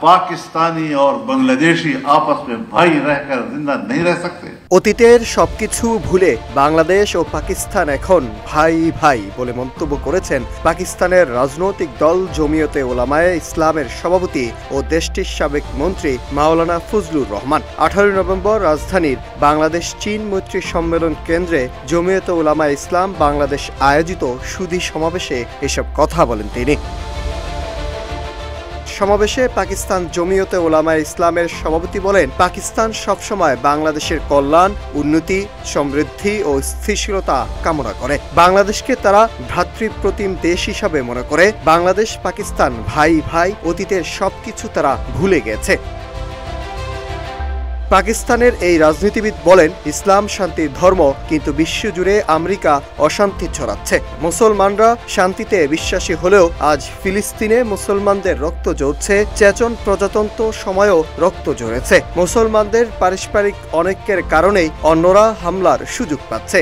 पाकिस्तानी और बांग्लादेशी आपस में भाई रहकर जिंदा नहीं रह सकते। অতীতের সবকিছু ভুলে বাংলাদেশ ও পাকিস্তান এখন ভাই ভাই বলে মন্তব্য করেছেন পাকিস্তানের রাজনৈতিক দল জমিয়তে উলামায়ে ইসলামের সভাপতি ও দেশটির সাবেক মন্ত্রী মাওলানা ফজলুর রহমান। 18 নভেম্বর রাজধানীর বাংলাদেশ চীন মৈত্রী সম্মেলন কেন্দ্রে জমিয়তে উলামায়ে ইসলাম বাংলাদেশ আয়োজিত সুধী সমাবেশে এসব কথা বলেন তিনি। সমাবেশে পাকিস্তান জমিয়তে উলামায়ে ইসলামের সভাপতি বলেন, পাকিস্তান সবসময় বাংলাদেশের কল্যাণ, উন্নতি, সমৃদ্ধি ও স্থিতিশীলতা কামনা করে। বাংলাদেশকে তারা ভ্রাতৃপ্রতিম দেশ হিসাবে মনে করে। বাংলাদেশ পাকিস্তান ভাই ভাই, অতীতের সবকিছু তারা ভুলে গেছে। পাকিস্তানের এই রাজনীতিবিদ বলেন, ইসলাম শান্তির ধর্ম, কিন্তু বিশ্বজুড়ে আমেরিকা অশান্তি ছড়াচ্ছে। মুসলমানরা শান্তিতে বিশ্বাসী হলেও আজ ফিলিস্তিনে মুসলমানদের রক্ত ঝরছে। চেচন প্রজাতন্ত্র সময়ও রক্ত ঝরেছে। মুসলমানদের পারস্পরিক অনৈক্যের কারণেই অন্যরা হামলার সুযোগ পাচ্ছে।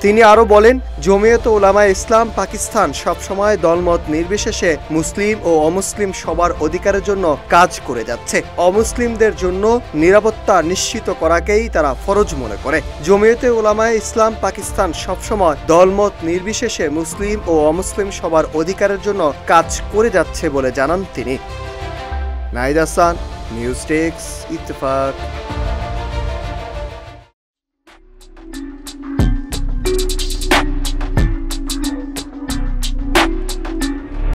তিনি আরো বলেন, জমিয়তে উলামায়ে ইসলাম পাকিস্তান সবসময় দলমত নির্বিশেষে মুসলিম ও অমুসলিম সবার অধিকারের জন্য কাজ করে যাচ্ছে। অমুসলিমদের জন্য নিরাপত্তা নিশ্চিত করাকেই তারা ফরজ মনে করে। জমিয়তে উলামায়ে ইসলাম পাকিস্তান সবসময় দলমত নির্বিশেষে মুসলিম ও অমুসলিম সবার অধিকারের জন্য কাজ করে যাচ্ছে বলে জানান তিনি। Nahid Hasan, news desk, Ittefaq.